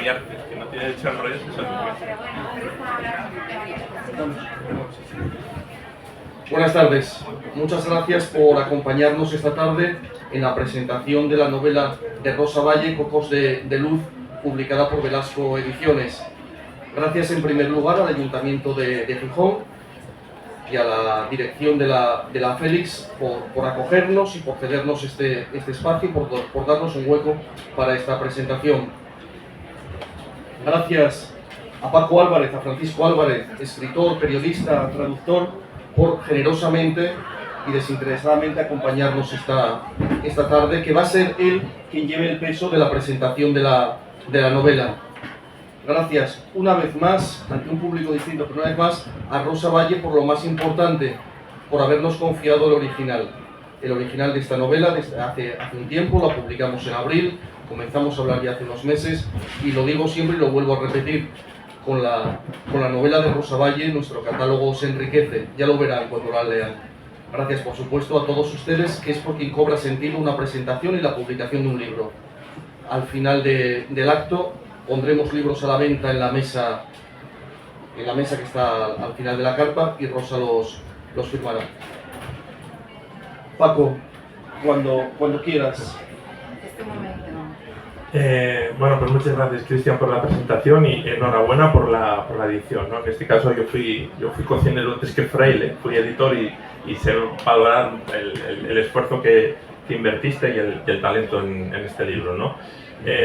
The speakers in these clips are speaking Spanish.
enrollarte, que no tiene derecho a enrollarse. Buenas tardes. Muchas gracias por acompañarnos esta tarde en la presentación de la novela de Rosa Valle, Cocos de Luz, publicada por Velasco Ediciones. Gracias en primer lugar al Ayuntamiento de Gijón y a la dirección de la Félix por acogernos y por cedernos este espacio y por darnos un hueco para esta presentación. Gracias a Paco Álvarez, a Francisco Álvarez, escritor, periodista, traductor, por generosamente y desinteresadamente acompañarnos esta tarde, que va a ser él quien lleve el peso de la presentación de la novela. Gracias una vez más, ante un público distinto, pero una vez más, a Rosa Valle por lo más importante, por habernos confiado el original de esta novela. Desde hace un tiempo, la publicamos en abril, comenzamos a hablar ya hace unos meses, y lo digo siempre y lo vuelvo a repetir, con la novela de Rosa Valle nuestro catálogo se enriquece, ya lo verán cuando la lean. Gracias, por supuesto, a todos ustedes, que es por quien cobra sentido una presentación y la publicación de un libro. Al final del acto pondremos libros a la venta en la mesa que está al final de la carpa, y Rosa los firmará. Paco, cuando quieras. Este momento. Bueno, pues muchas gracias, Cristian, por la presentación y enhorabuena por la edición, ¿no? En este caso yo fui cocinero antes que fraile, fui editor y sé valorar el esfuerzo que invertiste y el talento en este libro, ¿no?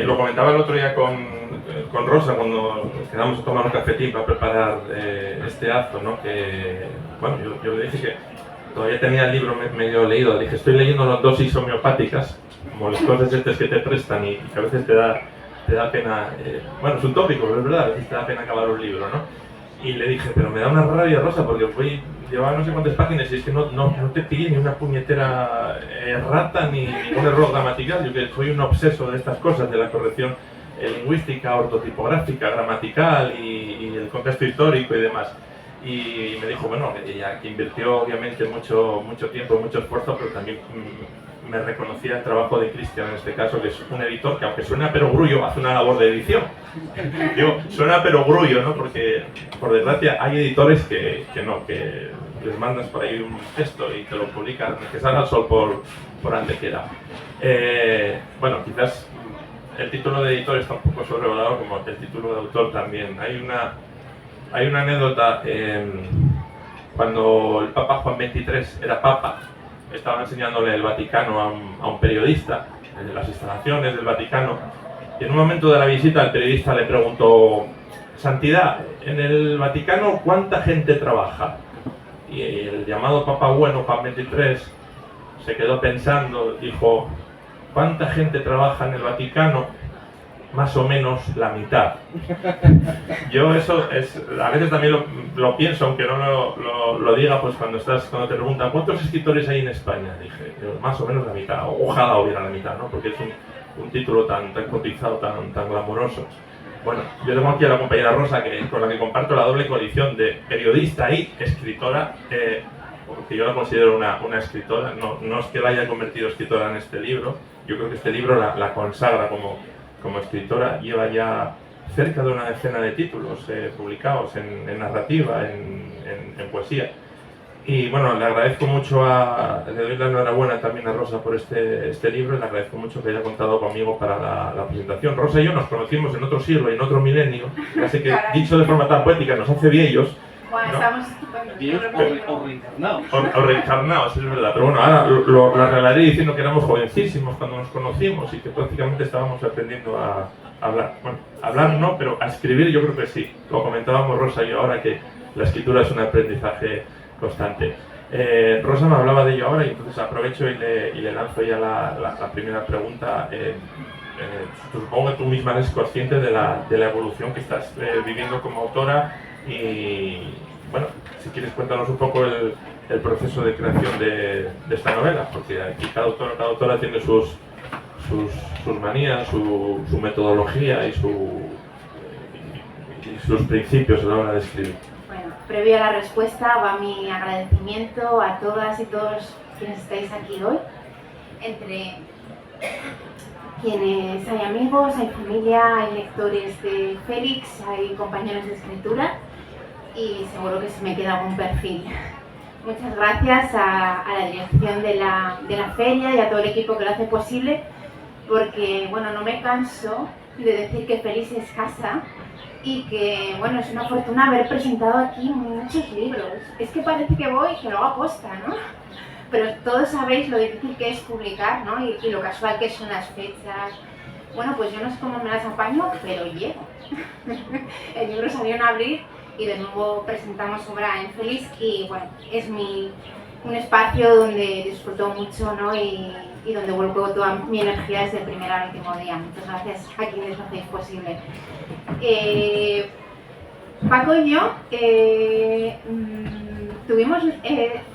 Lo comentaba el otro día con Rosa cuando nos quedamos a tomar un cafetín para preparar este acto, ¿no? Que, bueno, yo le dije que todavía tenía el libro medio leído, le dije, estoy leyendo las dosis homeopáticas, como las cosas estas que te prestan y que a veces te da pena, bueno, es un tópico, pero es verdad, a veces te da pena acabar un libro, ¿no? Y le dije, pero me da una rabia, Rosa, porque llevaba no sé cuántas páginas y es que no te pillé ni una puñetera errata ni ningún error gramatical. Yo que soy un obseso de estas cosas, de la corrección lingüística, ortotipográfica, gramatical y el contexto histórico y demás. Y me dijo, bueno, ella que invirtió obviamente mucho tiempo, mucho esfuerzo, pero también me reconocía el trabajo de Cristian en este caso, que es un editor que, aunque suena a perogrullo, hace una labor de edición. Digo, suena a perogrullo, ¿no? Porque, por desgracia, hay editores que les mandas por ahí un texto y te lo publican, que salga el sol por Antequera. Bueno, quizás el título de editor está un poco sobrevalorado, como el título de autor también. Hay una anécdota, cuando el Papa Juan XXIII era Papa, estaba enseñándole el Vaticano a un periodista, de las instalaciones del Vaticano, y en un momento de la visita el periodista le preguntó, Santidad, en el Vaticano ¿cuánta gente trabaja? Y el llamado Papa Bueno, Juan XXIII, se quedó pensando, dijo, ¿cuánta gente trabaja en el Vaticano? Más o menos la mitad. Yo eso a veces también lo pienso, aunque no lo diga, pues cuando te preguntan ¿cuántos escritores hay en España? Dije, más o menos la mitad, ojalá hubiera la mitad, ¿no? Porque es un título tan cotizado, tan glamuroso. Bueno, yo tengo aquí a la compañera Rosa, con la que comparto la doble condición de periodista y escritora, porque yo la considero una escritora, no es que la haya convertido escritora en este libro, yo creo que este libro la consagra como escritora. Lleva ya cerca de una decena de títulos publicados en narrativa, en poesía. Y bueno, le agradezco mucho le doy la enhorabuena también a Rosa por este libro, y le agradezco mucho que haya contado conmigo para la presentación. Rosa y yo nos conocimos en otro siglo y en otro milenio, así que, dicho de forma tan poética, nos hace viejos. Bueno, ¿no? estamos estupendos. Viejos o reencarnados. O reencarnados, es verdad. Pero bueno, ahora lo arreglaré diciendo que éramos jovencísimos cuando nos conocimos y que prácticamente estábamos aprendiendo a hablar. Bueno, hablar no, pero a escribir yo creo que sí. Lo comentábamos Rosa y yo ahora, que la escritura es un aprendizaje constante. Rosa me hablaba de ello ahora y entonces aprovecho y le lanzo ya la primera pregunta. Supongo que tú misma eres consciente de la evolución que estás viviendo como autora y, bueno, si quieres cuéntanos un poco el proceso de creación de esta novela, porque aquí cada autora tiene sus manías, su metodología y sus principios a la hora de escribir. Bueno, previo a la respuesta va mi agradecimiento a todas y todos quienes estáis aquí hoy. Entre quienes hay amigos, hay familia, hay lectores de Félix, hay compañeros de escritura y seguro que se me queda algún perfil. Muchas gracias a la dirección de la feria y a todo el equipo que lo hace posible, porque bueno, no me canso de decir que Félix es casa y que bueno, es una fortuna haber presentado aquí muchos libros. Es que parece que voy y que lo hago aposta, ¿no? Pero todos sabéis lo difícil que es publicar, ¿no? Y lo casual que son las fechas. Bueno, pues yo no sé cómo me las apaño, pero llego. El libro salió en abril y de nuevo presentamos obra en Félix y bueno, es un espacio donde disfruto mucho, ¿no? Y donde vuelco toda mi energía desde el primer al último día. Muchas gracias a quienes lo hacéis posible. Paco y yo tuvimos,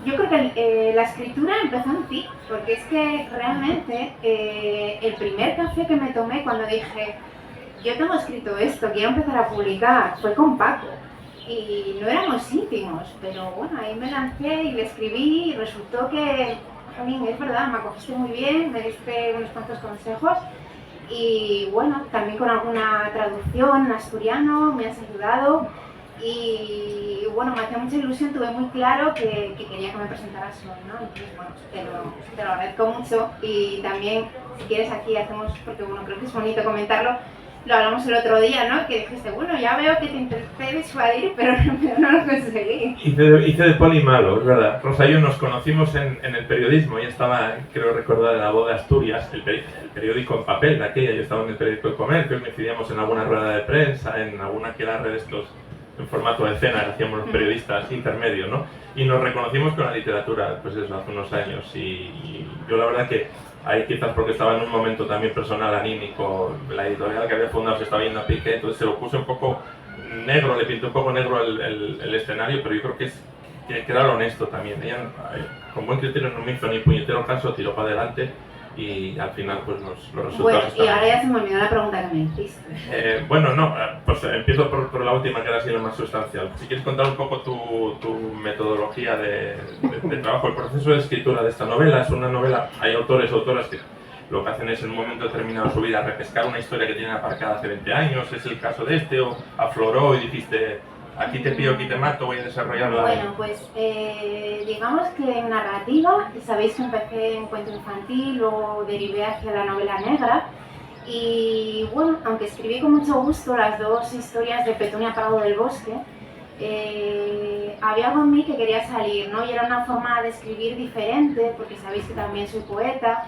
yo creo que la escritura empezó en ti, porque es que realmente el primer café que me tomé cuando dije yo tengo escrito esto, quiero empezar a publicar, fue con Paco. Y no éramos íntimos, pero bueno, ahí me lancé y le escribí y resultó que, jolín, es verdad, me acogiste muy bien, me diste unos cuantos consejos y bueno, también con alguna traducción en asturiano me has ayudado y bueno, me hacía mucha ilusión, tuve muy claro que quería que me presentaras hoy, ¿no? Entonces bueno, te lo agradezco mucho y también si quieres aquí hacemos, porque bueno, creo que es bonito comentarlo. Lo hablamos el otro día, ¿no? Que dijiste, bueno, ya veo que te intenté disuadir, pero no lo conseguí. Hice de poli malo, es verdad. Rosa y yo nos conocimos en el periodismo. Ella estaba, creo recordar, en La Voz de Asturias, el periódico en papel de aquella. Yo estaba en el periódico de Comercio, coincidíamos en alguna rueda de prensa, en alguna que era de estos en formato de cena, que hacíamos los periodistas intermedios, ¿no? Y nos reconocimos con la literatura, pues eso, hace unos años. Y yo la verdad que ahí quizás porque estaba en un momento también personal, anímico, la editorial que había fundado se estaba yendo a pique, entonces se lo puse un poco negro, le pinté un poco negro el escenario, pero yo creo que era lo honesto también. Ella con buen criterio no me hizo ni puñetero caso, tiró para adelante y al final pues los resultados bueno, estaban. Y ahora ya se me olvidó la pregunta que me hiciste. Bueno, no, pues empiezo por la última, que era así lo más sustancial. Si quieres contar un poco tu metodología de trabajo, el proceso de escritura de esta novela. Es una novela, hay autores o autoras que lo que hacen es en un momento determinado de su vida repescar una historia que tienen aparcada hace 20 años, es el caso de este, o afloró y dijiste, aquí te pillo, aquí te mato, voy a desarrollarla. Bueno, pues digamos que en narrativa, sabéis que empecé en cuento infantil, luego derivé hacia la novela negra y bueno, aunque escribí con mucho gusto las dos historias de Petunia Pardo del Bosque, había algo en mí que quería salir, ¿no? Y era una forma de escribir diferente, porque sabéis que también soy poeta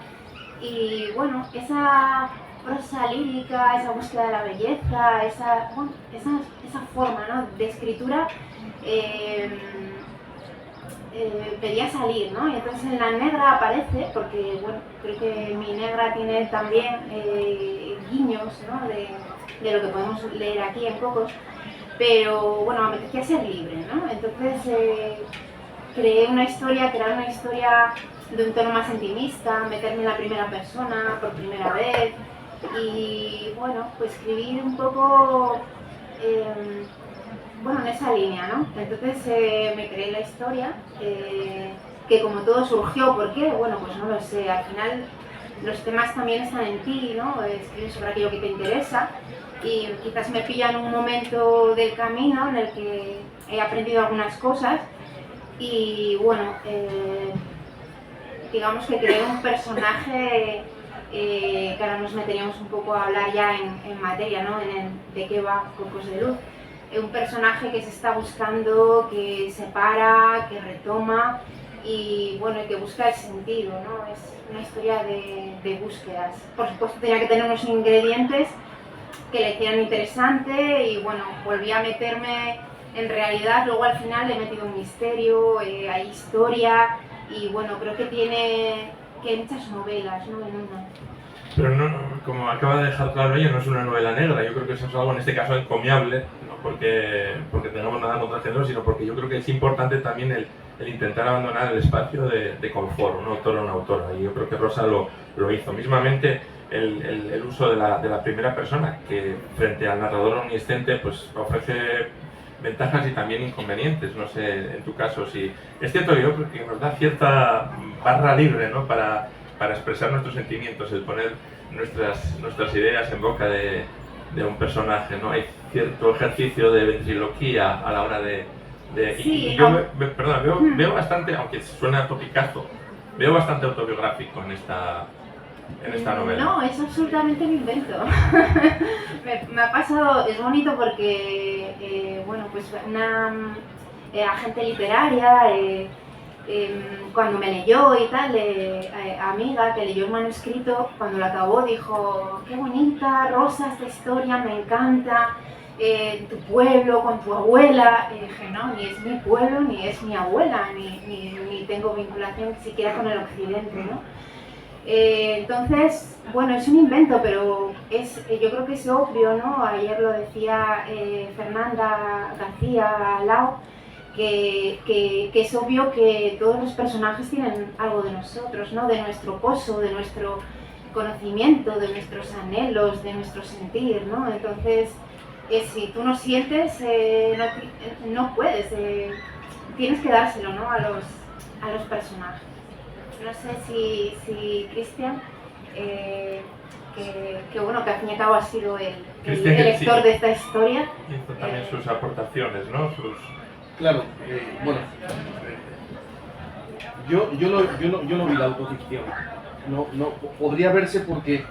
y bueno, esa prosa lírica, esa búsqueda de la belleza, esa forma, ¿no?, de escritura pedía salir, ¿no? Y entonces en la negra aparece, porque bueno, creo que mi negra tiene también guiños, ¿no?, de lo que podemos leer aquí en Cocos, pero bueno, me apetecía ser libre, ¿no? Entonces crear una historia de un tono más intimista, meterme en la primera persona por primera vez y bueno, pues escribir un poco bueno, en esa línea, ¿no? Entonces me creé la historia, que como todo surgió, ¿por qué? Bueno, pues no lo sé, al final los temas también están en ti, ¿no? Escribir sobre aquello que te interesa y quizás me pilla en un momento del camino en el que he aprendido algunas cosas y bueno, digamos que creé un personaje que ahora nos meteríamos un poco a hablar ya en materia, ¿no? De qué va Cocos de Luz. Un personaje que se está buscando, que se para, que retoma y bueno, que busca el sentido, ¿no? Es una historia de búsquedas. Por supuesto tenía que tener unos ingredientes que le hicieran interesante y bueno, volví a meterme en realidad, luego al final le he metido un misterio, hay historia y bueno, creo que tiene muchas novelas, ¿no?, en una. Pero no, como acaba de dejar claro ella, no es una novela negra. Yo creo que eso es algo en este caso encomiable, no porque tengamos nada contra el género, sino porque yo creo que es importante también el intentar abandonar el espacio de confort, un autor o una autora. Y yo creo que Rosa lo hizo. Mismamente el uso de la primera persona, que frente al narrador omnisciente pues ofrece ventajas y también inconvenientes. No sé, en tu caso, si es cierto, yo creo que nos da cierta barra libre, ¿no?, para expresar nuestros sentimientos, el poner nuestras ideas en boca de un personaje, ¿no? Hay cierto ejercicio de ventriloquía a la hora de Sí, y yo veo bastante, aunque suena topicazo, veo bastante autobiográfico en esta novela. No, es absolutamente un invento. Me ha pasado, es bonito porque, bueno, pues una agente literaria, cuando me leyó y tal, amiga que leyó el manuscrito, cuando lo acabó dijo, qué bonita, Rosa, esta historia, me encanta. Tu pueblo, con tu abuela, y dije, no, ni es mi pueblo, ni es mi abuela, ni tengo vinculación siquiera con el occidente, ¿no? Entonces, bueno, es un invento, pero yo creo que es obvio, ¿no? Ayer lo decía Fernanda García Lao, que es obvio que todos los personajes tienen algo de nosotros, ¿no? De nuestro pozo, de nuestro conocimiento, de nuestros anhelos, de nuestro sentir, ¿no? Entonces, si tú no sientes, no puedes, tienes que dárselo, ¿no? a los personajes. No sé si Cristian, que bueno, que al fin y al cabo ha sido el lector de esta historia. Hizo también sus aportaciones, ¿no? Claro, bueno, yo no vi la autoficción. No podría verse porque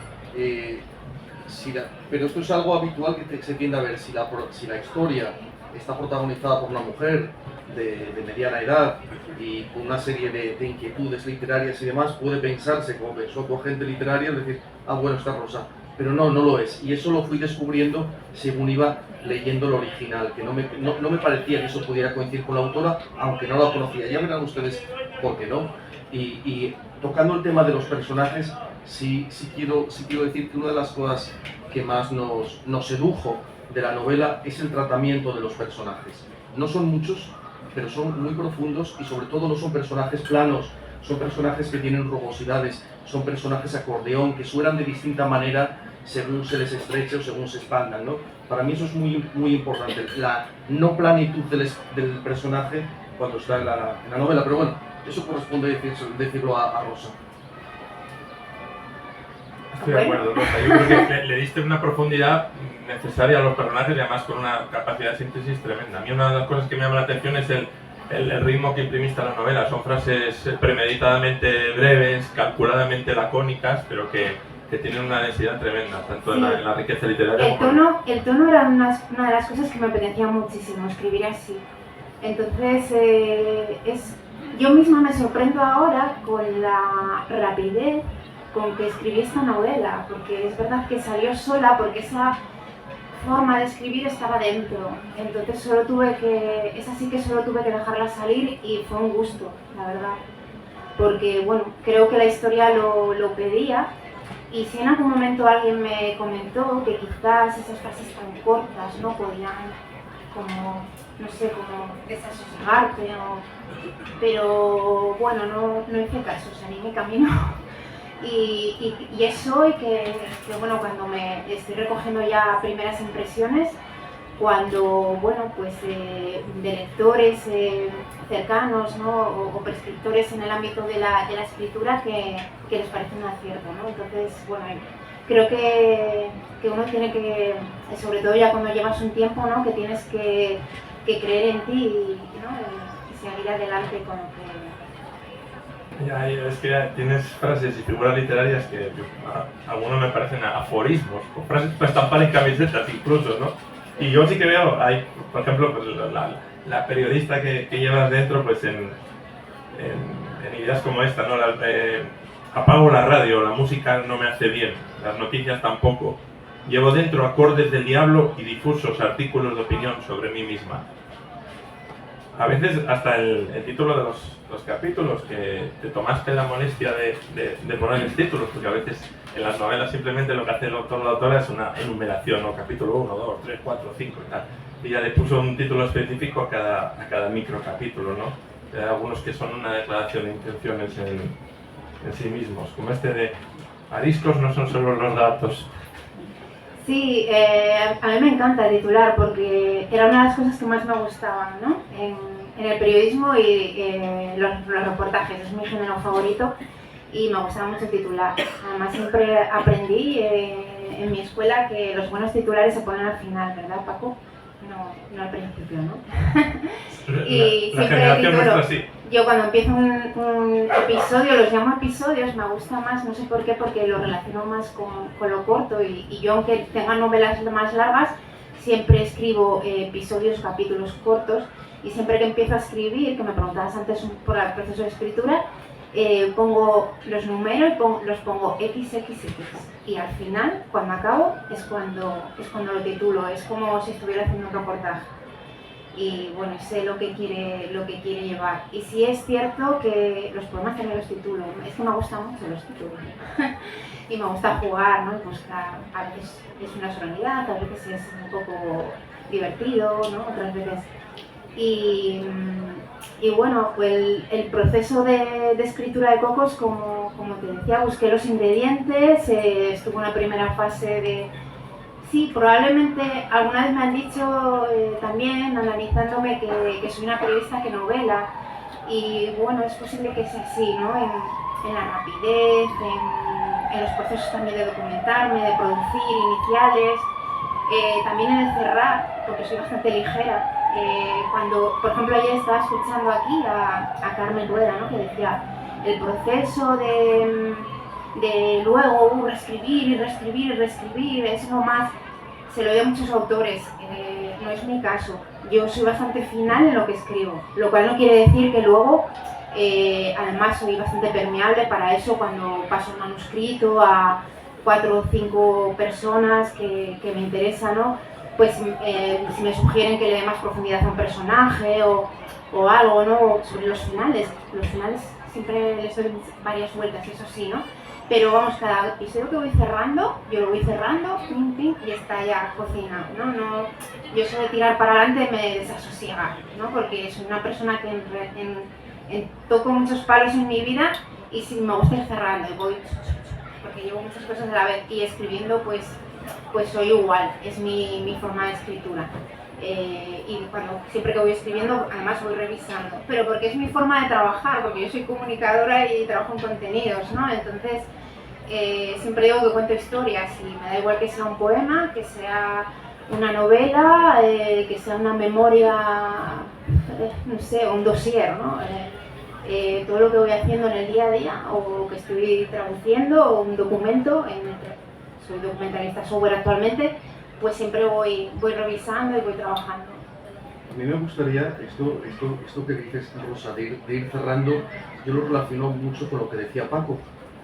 pero esto es algo habitual que se tiende a ver. Si la historia está protagonizada por una mujer de mediana edad y con una serie de inquietudes literarias y demás, puede pensarse, como pensó tu agente literario, decir, ah, bueno, está Rosa. Pero no lo es. Y eso lo fui descubriendo según iba leyendo el original, que no me parecía que eso pudiera coincidir con la autora, aunque no la conocía. Ya verán ustedes por qué no. Y tocando el tema de los personajes, sí quiero decir que una de las cosas que más nos sedujo de la novela es el tratamiento de los personajes. No son muchos, pero son muy profundos y sobre todo no son personajes planos, son personajes que tienen rugosidades, son personajes acordeón, que suenan de distinta manera según se les estreche o según se expandan, ¿no? Para mí eso es muy, muy importante, la no planitud del personaje cuando está en la novela, pero bueno, eso corresponde decirlo a Rosa. Estoy de acuerdo, Rosa. Yo creo que le diste una profundidad necesaria a los personajes y además con una capacidad de síntesis tremenda. A mí una de las cosas que me llama la atención es el ritmo que imprimiste a la novela. Son frases premeditadamente breves, calculadamente lacónicas, pero que tienen una densidad tremenda, tanto en la riqueza literaria como... El tono era una de las cosas que me apetecía muchísimo, escribir así. Entonces, yo misma me sorprendo ahora con la rapidez con que escribí esta novela, porque es verdad que salió sola, porque esa forma de escribir estaba dentro, entonces solo tuve que dejarla salir y fue un gusto, la verdad, porque bueno, creo que la historia lo pedía, y si en algún momento alguien me comentó que quizás esas frases tan cortas no podían como, no sé, como desasosegarte, pero bueno, no hice caso, salí mi camino. Y es hoy que bueno, cuando me estoy recogiendo ya primeras impresiones, cuando, bueno, pues de lectores cercanos, ¿no? o prescriptores en el ámbito de la escritura que les parece un acierto, ¿no? Entonces, bueno, creo que uno tiene que, sobre todo ya cuando llevas un tiempo, ¿no? que tienes que creer en ti ¿no? y seguir adelante con lo que... Ya, es que tienes frases y figuras literarias que algunos me parecen aforismos, o frases para estampar en camisetas incluso, ¿no? Y yo sí que veo, hay, por ejemplo, pues, la periodista que llevas dentro, pues en ideas como esta, ¿no? Apago la radio, la música no me hace bien, las noticias tampoco. Llevo dentro acordes del diablo y difusos artículos de opinión sobre mí misma. A veces hasta el título de los capítulos, que te tomaste la molestia de ponerles títulos, porque a veces en las novelas simplemente lo que hace el autor o la autora es una enumeración, ¿no? Capítulo 1, 2, 3, 4, 5 y tal. Y ya le puso un título específico a cada microcapítulo, ¿no? Hay algunos que son una declaración de intenciones en sí mismos, como este de ariscos no son solo los datos. Sí, a mí me encanta el titular porque era una de las cosas que más me gustaban, ¿no? En el periodismo y los reportajes, es mi género favorito. y me gustaba mucho titular. Además siempre aprendí en mi escuela que los buenos titulares se ponen al final, ¿verdad, Paco? No al principio, ¿no? Y la siempre generación nuestra sí. yo cuando empiezo un episodio, los llamo episodios, me gusta más, no sé por qué, porque lo relaciono más con lo corto y yo, aunque tenga novelas más largas, siempre escribo episodios, capítulos cortos, y siempre que empiezo a escribir, que me preguntabas antes por el proceso de escritura, pongo los números, los pongo XXX, y al final, cuando acabo, es cuando lo titulo, es como si estuviera haciendo un reportaje. Y bueno, sé lo que quiere llevar. Y sí es cierto que los poemas también los titulo, es que me gustan mucho los títulos. Y me gusta jugar, ¿no? Buscar, a veces es una solemnidad, a veces es un poco divertido, ¿no? Otras veces. Y bueno, pues el proceso de escritura de Cocos, como te decía, busqué los ingredientes, estuvo una primera fase de... Sí, probablemente alguna vez me han dicho también, analizándome, que soy una periodista que novela, y bueno, es posible que sea así, ¿no? En la rapidez, en los procesos también de documentarme, de producir, iniciales, también en el cerrar, porque soy bastante ligera. Cuando, por ejemplo, ayer estaba escuchando aquí a Carmen Rueda, ¿no? Que decía, el proceso de luego reescribir y reescribir, es lo más, se lo oye a muchos autores, no es mi caso. Yo soy bastante final en lo que escribo, lo cual no quiere decir que luego, además soy bastante permeable para eso cuando paso un manuscrito a 4 o 5 personas que me interesan, ¿no? Pues si me sugieren que le dé más profundidad a un personaje o algo, ¿no? Sobre los finales siempre les doy varias vueltas, eso sí, ¿no? Pero vamos, cada episodio que voy cerrando, yo lo voy cerrando, pim, pim, y está ya cocinado, ¿no? Yo suelo tirar para adelante me desasosiega, ¿no? Porque soy una persona que toco muchos palos en mi vida y si me gusta ir cerrando y voy, porque llevo muchas cosas a la vez, y escribiendo pues soy igual, es mi forma de escritura. Y siempre que voy escribiendo, además voy revisando, pero porque es mi forma de trabajar, porque yo soy comunicadora y trabajo en contenidos, ¿no? Entonces siempre digo que cuento historias y me da igual que sea un poema, que sea una novela, que sea una memoria, no sé, un dossier, ¿no? Todo lo que voy haciendo en el día a día o que estoy traduciendo o un documento, soy documentalista software actualmente, pues siempre voy revisando y voy trabajando. A mí me gustaría, esto que dices, Rosa, de ir cerrando, yo lo relaciono mucho con lo que decía Paco,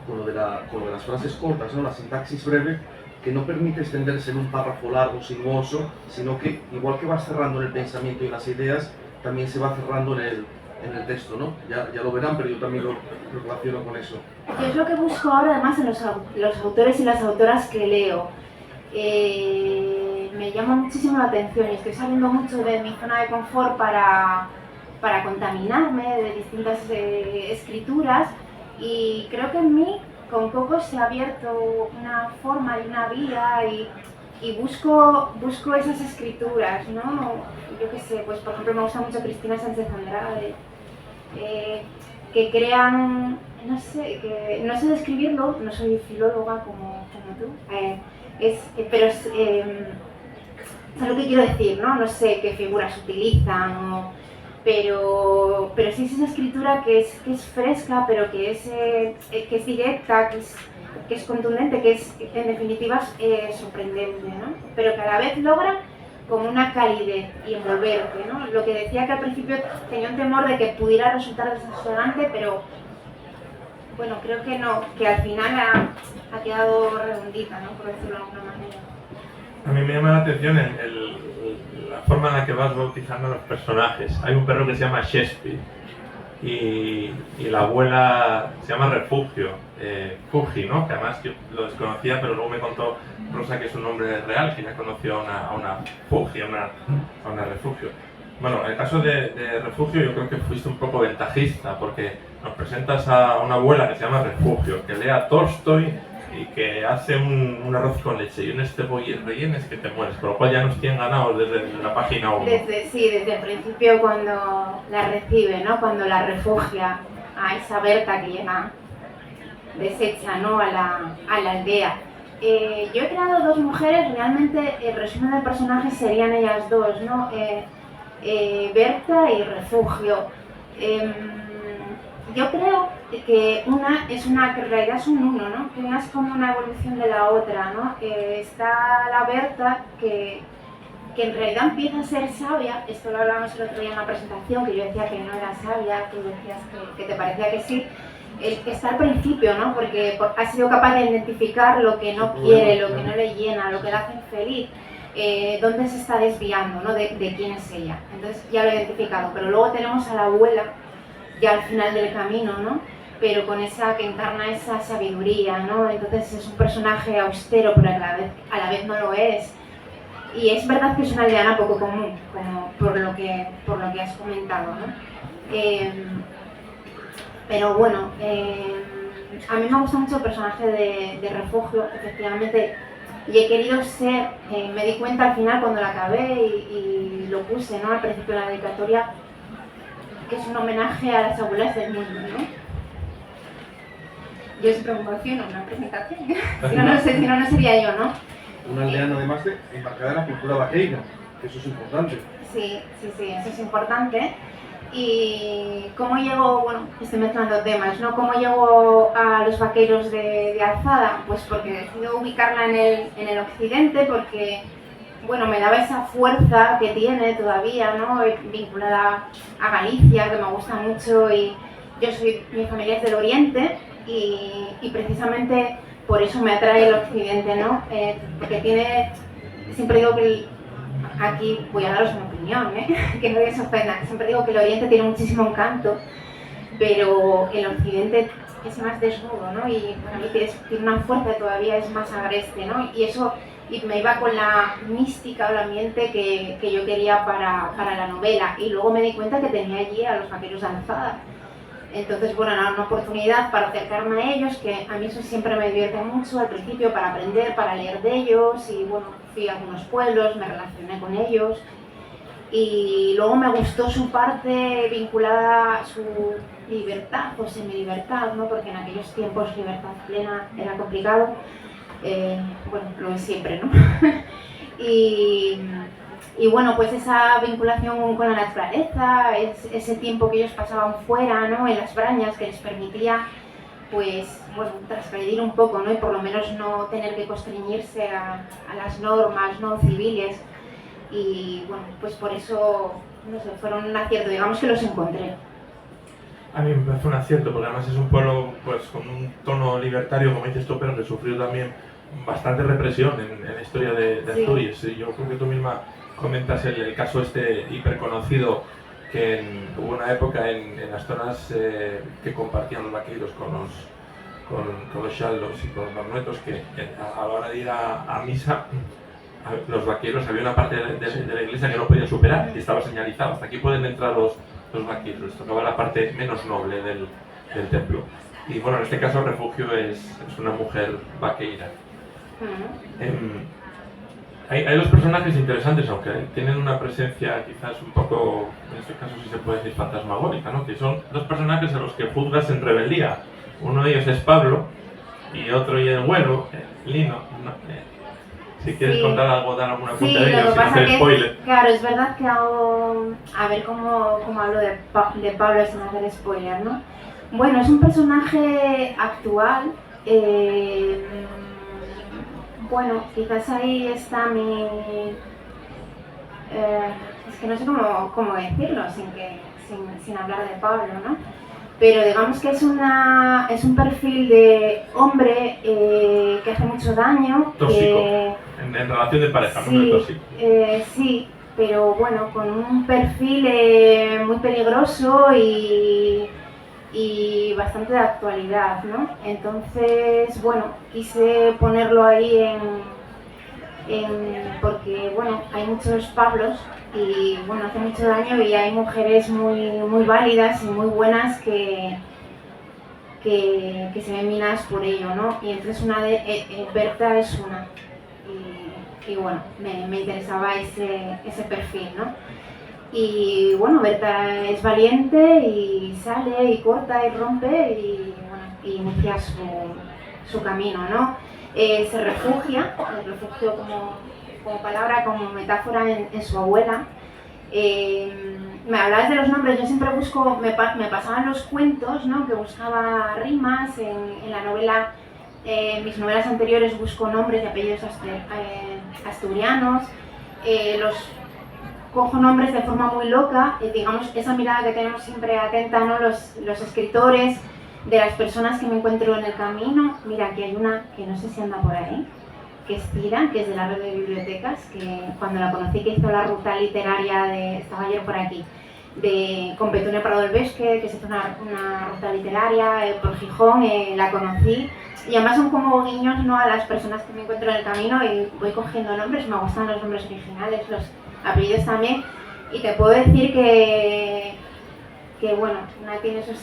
con lo de las frases cortas, ¿no? La sintaxis breve, que no permite extenderse en un párrafo largo, sinuoso, sino que igual que vas cerrando en el pensamiento y las ideas, también se va cerrando en el texto, ¿no? Ya lo verán, pero yo también lo relaciono con eso. Yo es lo que busco ahora, además, en los autores y las autoras que leo. Me llama muchísimo la atención y estoy saliendo mucho de mi zona de confort para contaminarme de distintas escrituras, y creo que en mí con poco se ha abierto una forma y una vida y busco esas escrituras, ¿no? Yo qué sé, pues por ejemplo me gusta mucho Cristina Sánchez Andrade, que crean, no sé describirlo, no soy filóloga como tú, pero es lo que quiero decir, ¿no? No sé qué figuras utilizan, pero sí es esa escritura que es fresca, pero que es directa, que es contundente, que es en definitiva sorprendente, ¿no? Pero que a la vez logra como una calidez y envolverte, ¿no? Lo que decía que al principio tenía un temor de que pudiera resultar desasosegante, pero bueno, creo que no, que al final ha quedado redondita, ¿no? Por decirlo de alguna manera. A mí me llama la atención la forma en la que vas bautizando a los personajes. Hay un perro que se llama Shakespeare y la abuela se llama Refugio, Fuji, ¿no? Que además yo lo desconocía, pero luego me contó Rosa que es un nombre real, que ya conoció a una Fuji, a una Refugio. Bueno, en el caso de Refugio yo creo que fuiste un poco ventajista, porque nos presentas a una abuela que se llama Refugio, que lee a Tolstoy y que hace un arroz con leche y un rellenes que te mueres, por lo cual ya nos tienen ganados desde la página 1. Desde el principio, cuando la recibe, ¿no? Cuando la refugia a esa Berta que llega deshecha, ¿no? a la aldea. Yo he creado dos mujeres, realmente el resumen del personaje serían ellas dos, ¿no? Berta y Refugio. Yo creo que una es que en realidad es un uno, ¿no? Que una es como una evolución de la otra, ¿no? Está la Berta que en realidad empieza a ser sabia. Esto lo hablábamos el otro día en la presentación, que yo decía que no era sabia, tú decías que te parecía que sí. El que está al principio, ¿no? Porque ha sido capaz de identificar lo que no quiere, lo que no le llena, lo que la hace infeliz, dónde se está desviando, ¿no? De quién es ella. Entonces ya lo he identificado, pero luego tenemos a la abuela ya al final del camino, ¿no? Pero con esa que encarna esa sabiduría, ¿no? Entonces es un personaje austero, pero a la vez no lo es. Y es verdad que es una aldeana poco común, como por lo que has comentado, ¿no? Pero bueno, a mí me gusta mucho el personaje de Refugio, efectivamente, y he querido ser, me di cuenta al final cuando la acabé y lo puse, ¿no? Al principio de la dedicatoria, que es un homenaje a las abuelas del mundo, ¿no? Yo siempre me emociono en una presentación, si no, no sería yo, ¿no? Una aldeana además embarcada en la cultura vaqueira, que eso es importante. Sí, eso es importante. Y cómo llego, bueno, estoy mezclando temas, ¿no? ¿Cómo llego a los vaqueros de Alzada? Pues porque decido ubicarla en el occidente, porque, bueno, me daba esa fuerza que tiene todavía, ¿no? Vinculada a Galicia, que me gusta mucho, y mi familia es del oriente, y precisamente por eso me atrae el occidente, ¿no? Porque siempre digo que aquí voy a daros mi opinión, que nadie se ofenda. Siempre digo que el oriente tiene muchísimo encanto, pero el occidente es más desnudo, ¿no? Y para mí tiene una fuerza que todavía es más agreste, ¿no? Y me iba con la mística o el ambiente que yo quería para la novela. Y luego me di cuenta que tenía allí a los vaqueros de Alzada. Entonces, bueno, era una oportunidad para acercarme a ellos, que a mí eso siempre me divierte mucho al principio, para aprender, para leer de ellos, y bueno, fui a algunos pueblos, me relacioné con ellos, y luego me gustó su parte vinculada a su libertad o semi-libertad, ¿no? Porque en aquellos tiempos libertad plena era complicado, bueno, lo es siempre, ¿no? Y bueno, pues esa vinculación con la naturaleza, ese tiempo que ellos pasaban fuera, ¿no? En las brañas, que les permitía, pues, bueno, transgredir un poco, ¿no? Y por lo menos no tener que constreñirse a las normas, ¿no? Civiles. Y bueno, pues por eso, no sé, fueron un acierto, digamos que los encontré. A mí me parece un acierto, porque además es un pueblo pues con un tono libertario, como dices tú, pero que sufrió también bastante represión en la historia de Asturias. Sí. Yo creo que tú misma comentas el caso hiperconocido, que hubo una época en las zonas que compartían los vaqueros con los chaldos y con los barnuetos, que a la hora de ir a misa, los vaqueros, había una parte de la iglesia que no podía superar y estaba señalizado: hasta aquí pueden entrar los vaqueros. Tocaba la parte menos noble del templo. Y bueno, en este caso Refugio es una mujer vaqueira. Hay dos personajes interesantes, aunque tienen una presencia quizás un poco, en este caso sí se puede decir fantasmagórica, ¿no? Que son dos personajes a los que juzgas en rebeldía. Uno de ellos es Pablo y otro y el güero, Lino. ¿No? Si quieres contar algo, dar alguna punta de ellos sin hacer spoiler. Claro, es verdad que hago, a ver cómo hablo de Pablo sin hacer spoiler, ¿no? Bueno, es un personaje actual. Bueno, quizás ahí está es que no sé cómo decirlo sin hablar de Pablo, ¿no? Pero digamos que es un perfil de hombre que hace mucho daño. Tóxico, en relación de pareja, sí, no tóxico. Sí, pero bueno, con un perfil muy peligroso y bastante de actualidad, ¿no? Entonces, bueno, quise ponerlo ahí porque, bueno, hay muchos Pablos y, bueno, hace mucho daño, y hay mujeres muy válidas y muy buenas que se ven minadas por ello, ¿no? Y entonces Berta es una. Y bueno, me interesaba ese perfil, ¿no? Y bueno, Berta es valiente y sale y corta y rompe, y bueno, y inicia su camino, ¿no? Se refugia, el refugio como palabra, como metáfora en su abuela. Me hablabas de los nombres, yo siempre busco, me pasaban los cuentos, ¿no? Que buscaba rimas, en la novela, mis novelas anteriores busco nombres y apellidos asturianos, cojo nombres de forma muy loca, digamos, esa mirada que tenemos siempre atenta, ¿no? Los escritores, de las personas que me encuentro en el camino. Mira, aquí hay una que no sé si anda por ahí, que es Cira, que es de la red de bibliotecas, que cuando la conocí, que hizo la ruta literaria estaba ayer por aquí, con Petunia Prado del Vesque, que se hizo una ruta literaria por Gijón, la conocí. Y además son como guiños, ¿no? A las personas que me encuentro en el camino, y voy cogiendo nombres, me gustan los nombres originales, los apellidos también, y te puedo decir que bueno, una tiene sus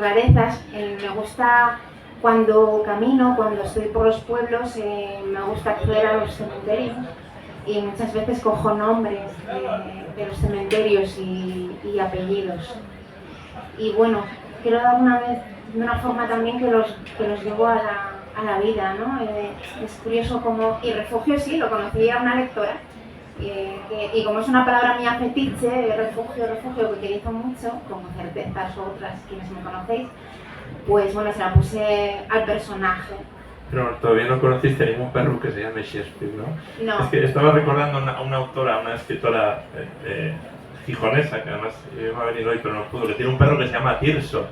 rarezas. Me gusta cuando camino, cuando estoy por los pueblos, me gusta acceder a los cementerios, y muchas veces cojo nombres de los cementerios y apellidos. Y bueno, quiero de una forma también que los llevo a la vida, ¿no? Es curioso como... Y refugio sí, lo conocí a una lectora, y como es una palabra mía fetiche, refugio, que utilizo mucho, como certezas o otras, quienes me conocéis, pues bueno, se la puse al personaje. Pero todavía no conociste ningún perro que se llame Shakespeare, ¿no? No. Es que estaba recordando a una autora, una escritora gijonesa, que además iba a venir hoy pero no pudo, que tiene un perro que se llama Tirso.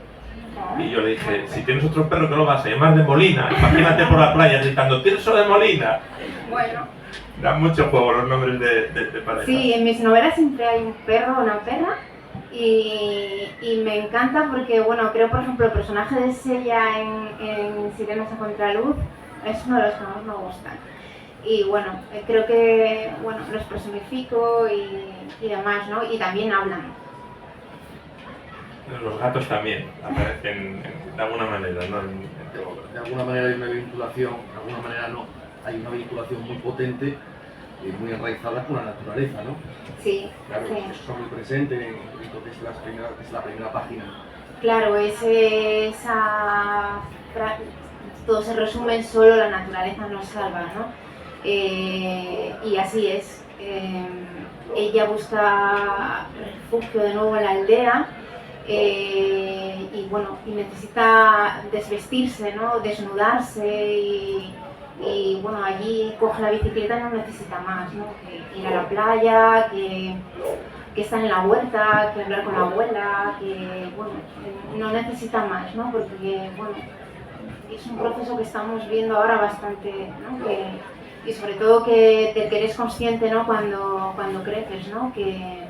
Y yo le dije, si tienes otro perro que lo vas a llamar de Molina, imagínate por la playa gritando Tirso de Molina. Bueno. Dan mucho juego los nombres de parejas. Sí, en mis novelas siempre hay un perro o una perra, y me encanta porque, bueno, creo, por ejemplo, el personaje de Sella en Sirenas a Contraluz es uno de los que más me gustan. Y bueno, creo que, bueno, los personifico y demás, ¿no? Y también hablan. Los gatos también aparecen de alguna manera, ¿no? De alguna manera hay una vinculación, de alguna manera no, hay una vinculación muy potente y muy enraizada con la naturaleza, ¿no? Sí, claro, sí. Eso está muy presente en es la primera página. Claro, todo se resume en solo la naturaleza nos salva, ¿no? Y así es. Ella busca refugio de nuevo en la aldea, y bueno, y necesita desvestirse, ¿no? Desnudarse, y bueno, allí coge la bicicleta y no necesita más, ¿no? Que ir a la playa, que estar en la huerta, que hablar con la abuela, que bueno, no necesita más, ¿no? Porque bueno, es un proceso que estamos viendo ahora bastante, ¿no? Y sobre todo que eres consciente, ¿no? Cuando creces, ¿no? Que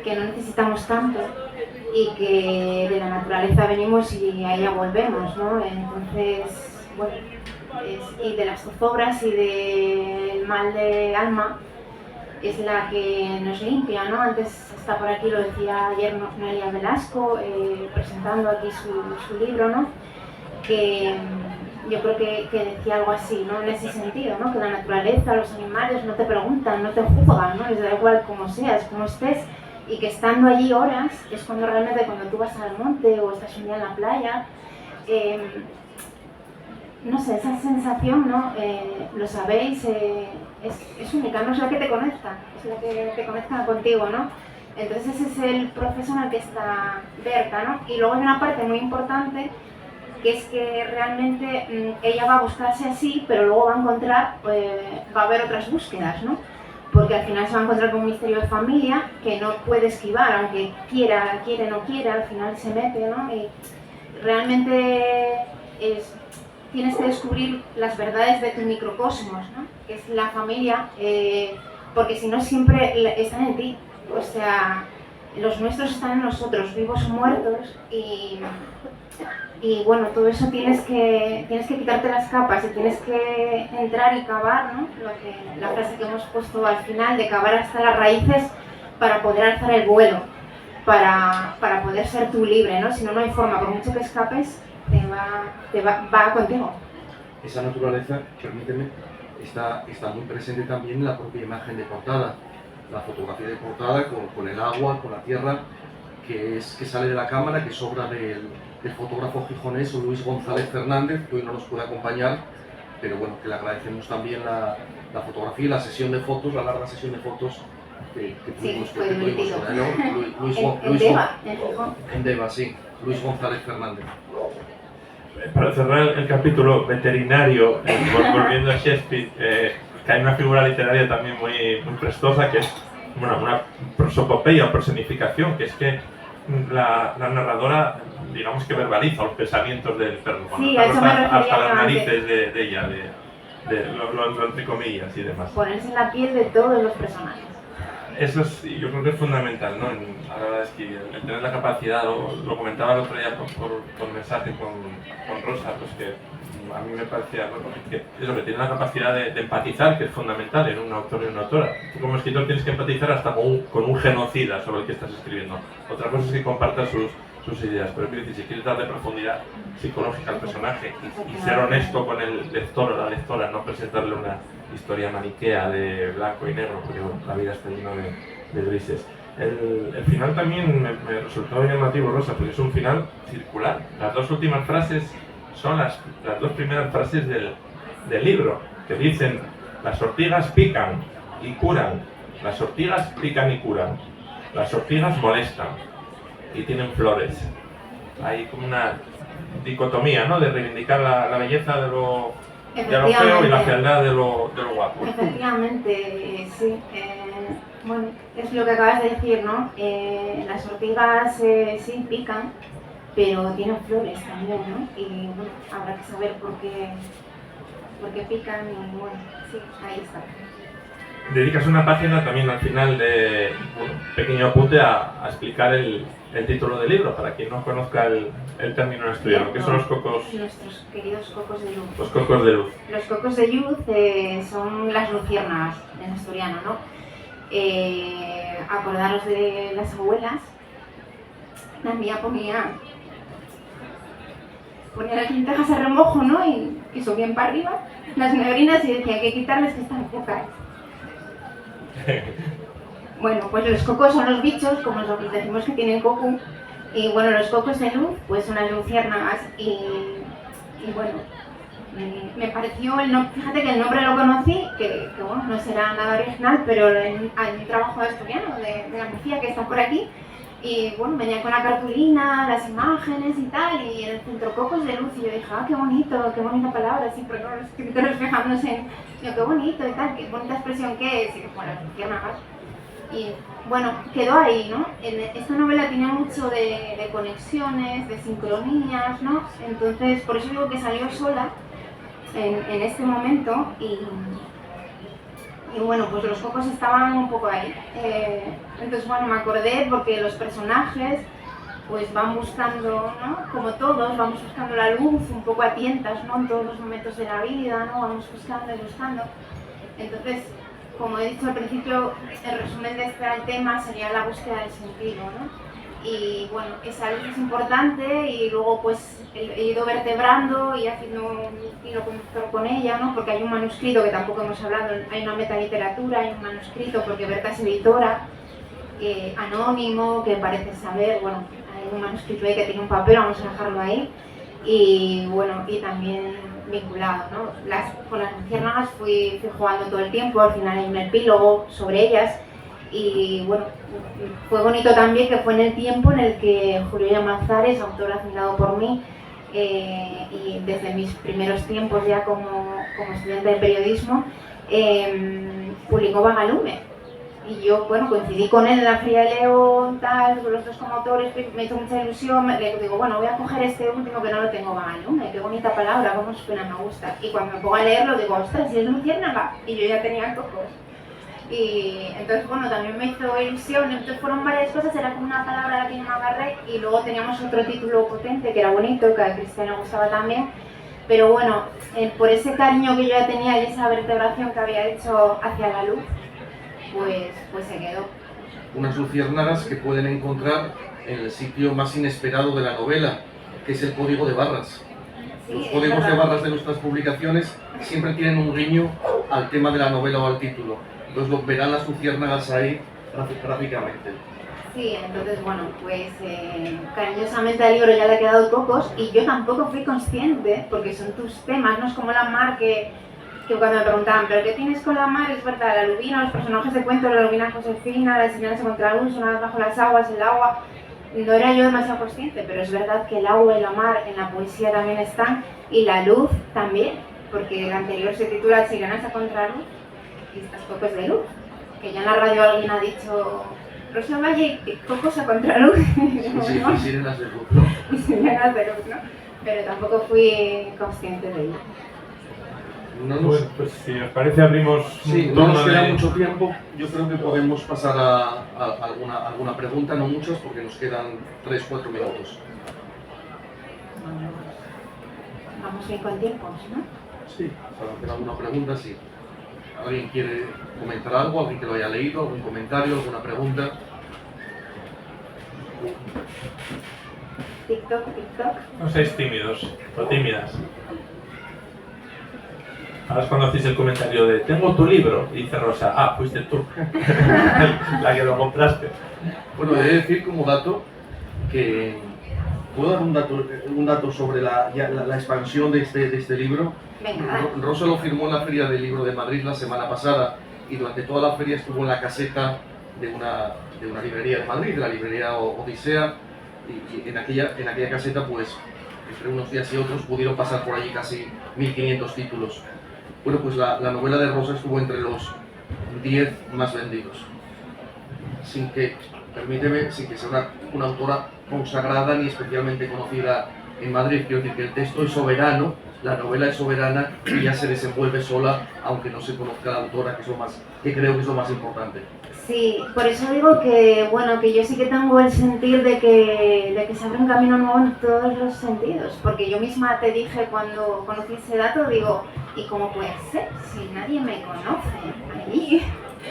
no necesitamos tanto, y que de la naturaleza venimos y a ella volvemos, ¿no? Entonces, bueno, y de las zozobras y del mal de alma es la que nos limpia, ¿no? Antes está por aquí, lo decía ayer Noelia Velasco, presentando aquí su libro, ¿no? Que yo creo que decía algo así, ¿no? En ese sentido, ¿no? Que la naturaleza, los animales no te preguntan, no te juzgan, ¿no? Les da igual cómo seas, cómo estés, y que estando allí horas es cuando realmente, cuando tú vas al monte o estás un día en la playa, no sé, esa sensación, ¿no? Lo sabéis, es única, no es la que te conecta, es la que te conecta contigo, ¿no? Entonces ese es el proceso en el que está Berta, ¿no? Y luego hay una parte muy importante, que es que realmente ella va a buscarse así, pero luego va a encontrar, va a haber otras búsquedas, ¿no? Porque al final se va a encontrar con un misterio de familia que no puede esquivar, aunque quiere, no quiera, al final se mete, ¿no? Y realmente tienes que descubrir las verdades de tu microcosmos, ¿no? Que es la familia, porque si no siempre están en ti, o sea, los nuestros están en nosotros, vivos o muertos, y bueno, todo eso tienes que quitarte las capas y tienes que entrar y cavar, ¿no? La frase que hemos puesto al final, de cavar hasta las raíces para poder alzar el vuelo, para poder ser tú libre, ¿no? Si no, no hay forma, por mucho que escapes, va contigo. Esa naturaleza, permíteme, está muy presente también en la propia imagen de portada, la fotografía de portada con el agua, con la tierra, que sale de la cámara, que es obra del el fotógrafo gijonés Luis González Fernández, que hoy no nos puede acompañar, pero bueno, que le agradecemos también la fotografía y la sesión de fotos, la larga sesión de fotos que tuvimos con él. En Deva, sí, Luis González Fernández. Para cerrar el capítulo veterinario, volviendo a Shakespeare, que hay una figura literaria también muy prestosa, que es una prosopopeya o personificación, que es que la narradora, digamos que verbaliza los pensamientos del perro, cuando sí, está hasta las narices de ella, lo entre comillas y demás. Ponerse en la piel de todos los personajes. Eso es, yo creo que es fundamental, ¿no? A la hora de escribir, el tener la capacidad, lo comentaba el otro día por mensaje con Rosa, pues que a mí me parecía, bueno, que es lo que tiene la capacidad de empatizar, que es fundamental en un autor y una autora. Tú como escritor tienes que empatizar hasta con un genocida sobre el que estás escribiendo. Otra cosa es que compartas sus ideas, pero quiero decir, si quieres darle profundidad psicológica al personaje y ser honesto con el lector o la lectora, no presentarle una historia maniquea de blanco y negro, porque bueno, la vida está llena de grises. El final también me resultó llamativo, Rosa, porque es un final circular. Las dos últimas frases son las dos primeras frases del libro, que dicen: las ortigas pican y curan, las ortigas pican y curan, las ortigas molestan y tienen flores. Hay como una dicotomía, ¿no?, de reivindicar la belleza de lo feo y la fealdad de lo guapo. Efectivamente, sí. Bueno, es lo que acabas de decir, ¿no? Las ortigas sí pican, pero tienen flores también, ¿no? Y bueno, habrá que saber por qué pican y bueno, sí, ahí está. Dedicas una página también al final de un pequeño apunte a explicar el título del libro, para quien no conozca el término en asturiano, que son los cocos... Nuestros queridos cocos de luz. Los cocos de luz. Los cocos de luz son las luciérnagas en asturiano, ¿no? Acordaros de las abuelas. La mía ponía las lentejas a remojo, ¿no? Y subían para arriba las negrinas y decía que hay que quitarles que están pocas. Bueno, pues los cocos son los bichos, como nosotros decimos que tienen coco. Y bueno, los cocos de luz, pues son las luciérnagas. Y bueno, me pareció el nombre, fíjate que el nombre lo conocí, que bueno, no será nada original, pero hay un trabajo asturiano de la Murcia que está por aquí. Y bueno, venía con la cartulina, las imágenes y tal, y en el centro cocos de luz, y yo dije, qué bonita palabra, así, pero los escritores fijándose en, qué bonito y tal, qué bonita expresión que es, y bueno, las luciérnagas. Y bueno, quedó ahí, ¿no? Esta novela tiene mucho de conexiones, de sincronías, ¿no? Entonces, por eso digo que salió sola en este momento y bueno, pues los cocos estaban un poco ahí. Entonces, bueno, me acordé porque los personajes pues van buscando, ¿no? Como todos, vamos buscando la luz un poco a tientas, ¿no? En todos los momentos de la vida, ¿no? Vamos buscando y buscando. Entonces, como he dicho al principio, el resumen de este tema sería la búsqueda del sentido, ¿no? Y bueno, esa luz es importante y luego pues he ido vertebrando y haciendo un hilo conductor con ella, ¿no? Porque hay un manuscrito que tampoco hemos hablado, hay una metaliteratura, hay un manuscrito porque Berta es editora, anónimo, que parece saber, bueno, hay un manuscrito ahí que tiene un papel, vamos a dejarlo ahí. Y bueno, y también vinculado, ¿no? Con las luciérnagas fui jugando todo el tiempo, al final hay un epílogo sobre ellas. Y bueno, fue bonito también que fue en el tiempo en el que Julio Llamazares, autor admirado por mí, y desde mis primeros tiempos ya como estudiante de periodismo, publicó Vagalume. Y yo, bueno, coincidí con él en la Feria de León, tal, con los dos como autores, me hizo mucha ilusión, le digo, bueno, voy a coger este último que no lo tengo, Vagalume, qué bonita palabra, cómo suena, me gusta. Y cuando me pongo a leerlo digo, ostras, si es luciérnaga, y yo ya tenía cocos. Y entonces, bueno, también me hizo ilusión, entonces fueron varias cosas, era como una palabra a la que yo me agarré y luego teníamos otro título potente que era bonito, que a Cristian le gustaba también, pero bueno, por ese cariño que yo ya tenía y esa vertebración que había hecho hacia la luz, pues se quedó. Unas luciérnagas que pueden encontrar en el sitio más inesperado de la novela, que es el código de barras. Sí, los códigos de barras de nuestras publicaciones siempre tienen un guiño al tema de la novela o al título. Entonces verán las luciérnagas ahí gráficamente. Sí, entonces bueno, pues cariñosamente al libro ya le ha quedado pocos y yo tampoco fui consciente, porque son tus temas, no es como la mar que cuando me preguntaban, ¿pero qué tienes con la mar? Es verdad, la lubina, los personajes de cuento, la lubina Josefina, las señales de contraluz, una vez bajo las aguas, el agua, no era yo demasiado consciente, pero es verdad que el agua y la mar en la poesía también están y la luz también, porque el anterior se titula Sirenas a contraluz y estas cocos de luz, que ya en la radio alguien ha dicho Rosa Valle y cocos a contraluz. Sí, y sirenas de luz, ¿no? Y sirenas de luz, ¿no? Pero tampoco fui consciente de ello. Bueno, pues si os parece abrimos... Sí, no nos queda mucho tiempo. Yo creo que podemos pasar a alguna pregunta, no muchas, porque nos quedan 3-4 minutos. Vamos bien con tiempos, ¿no? Sí, para hacer alguna pregunta, sí. ¿Alguien quiere comentar algo? ¿Alguien que lo haya leído? ¿Algún comentario? ¿Alguna pregunta? TikTok. No seáis tímidos o tímidas. Ahora es cuando hacéis el comentario de tengo tu libro y dice Rosa, ah, fuiste tú, la que lo compraste. Bueno, he de decir como dato que puedo dar un dato sobre la expansión de este libro. Venga. Rosa lo firmó en la Feria del Libro de Madrid la semana pasada y durante toda la feria estuvo en la caseta de una librería de Madrid, de la librería Odisea, y en aquella caseta, pues, entre unos días y otros pudieron pasar por allí casi 1500 títulos. Bueno, pues la novela de Rosa estuvo entre los 10 más vendidos, sin que sea una autora consagrada ni especialmente conocida en Madrid. Quiero decir que el texto es soberano, la novela es soberana y ya se desenvuelve sola, aunque no se conozca la autora, que creo que es lo más importante. Sí, por eso digo que, bueno, que yo sí que tengo el sentir de que se abre un camino nuevo en todos los sentidos, porque yo misma te dije cuando conocí ese dato, digo, ¿y cómo puede ser? Si nadie me conoce allí.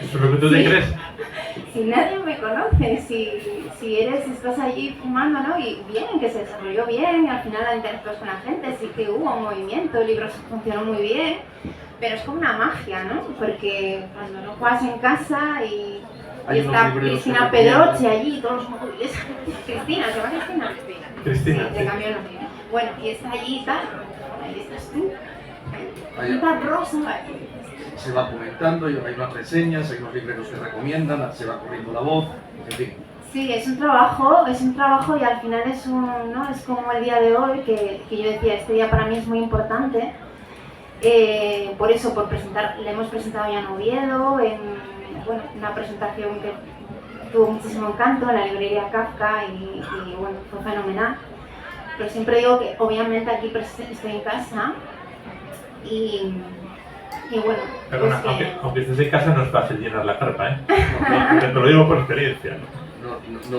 ¿Eso es lo que tú te crees? Si nadie me conoce, si estás allí fumando, ¿no? Y bien, que se desarrolló bien, y al final interactúas con la gente, sí que hubo un movimiento, el libro funcionó muy bien, pero es como una magia, ¿no? Porque cuando no juegas en casa y está Cristina Pedroche allí, todos los móviles, Cristina, ¿se llama Cristina? Cristina, sí. Cambió el nombre. Bueno, y está allí y tal, ahí estás tú, ahí está Rosa, se va comentando, hay unas reseñas, hay unos libreros que recomiendan, se va corriendo la voz, en fin. Sí, es un trabajo y al final es como el día de hoy, que yo decía, este día para mí es muy importante. Por eso, le hemos presentado ya en Oviedo, en una presentación que tuvo muchísimo encanto en la librería Kafka y bueno, fue fenomenal. Pero siempre digo que obviamente aquí estoy en casa y bueno, Perdona, pues aunque estés en casa no es fácil llenar la carpa, ¿eh? Te lo digo por experiencia.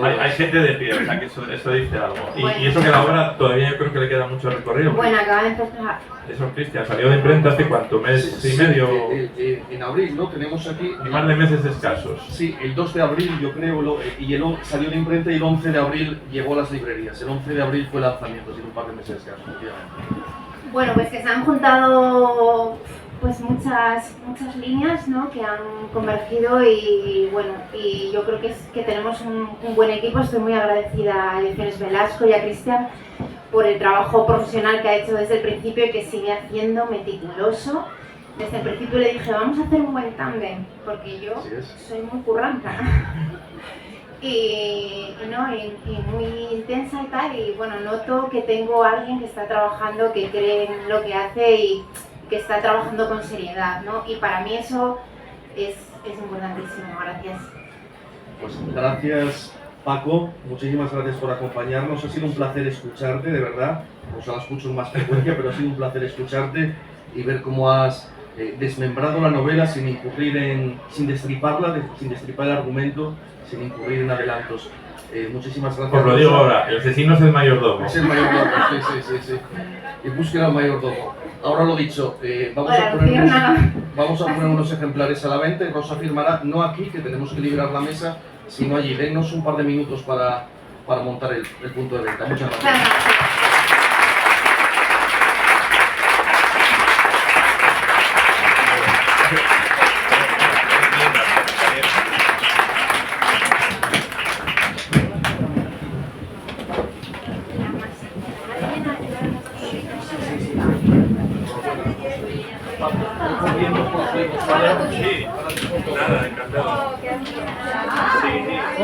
Hay gente de pie, o sea que eso dice algo. Bueno. Y eso que la obra todavía yo creo que le queda mucho recorrido. Bueno, acaba de empezar. Eso, Cristian, salió de imprenta hace cuánto, mes y medio. En abril, ¿no? Tenemos aquí... Y más de meses escasos. Sí, el 2 de abril yo creo, salió de imprenta y el 11 de abril llegó a las librerías. El 11 de abril fue el lanzamiento, así que un par de meses escasos, efectivamente. Bueno, pues que se han juntado pues muchas líneas, ¿no? Que han convergido y bueno, y yo creo que tenemos un buen equipo. Estoy muy agradecida a Ediciones Velasco y a Cristian por el trabajo profesional que ha hecho desde el principio y que sigue haciendo meticuloso. Desde el principio le dije, vamos a hacer un buen tándem, porque yo soy muy curranta y muy intensa y tal, y bueno, noto que tengo a alguien que está trabajando, que cree en lo que hace y que está trabajando con seriedad, ¿no? Y para mí eso es importantísimo. Gracias. Pues gracias, Paco, muchísimas gracias por acompañarnos. Ha sido un placer escucharte, de verdad. O sea, la escucho en más frecuencia, pero ha sido un placer escucharte y ver cómo has desmembrado la novela sin destripar el argumento, sin incurrir en adelantos. Muchísimas gracias. Os lo digo ahora, el asesino es el mayordomo. Es el mayordomo, sí. Y búsqueda al mayordomo. Ahora lo dicho, vamos a poner unos ejemplares a la venta y Rosa firmará, no aquí, que tenemos que liberar la mesa, sino allí. Denos un par de minutos para montar el punto de venta. Muchas gracias. Sí.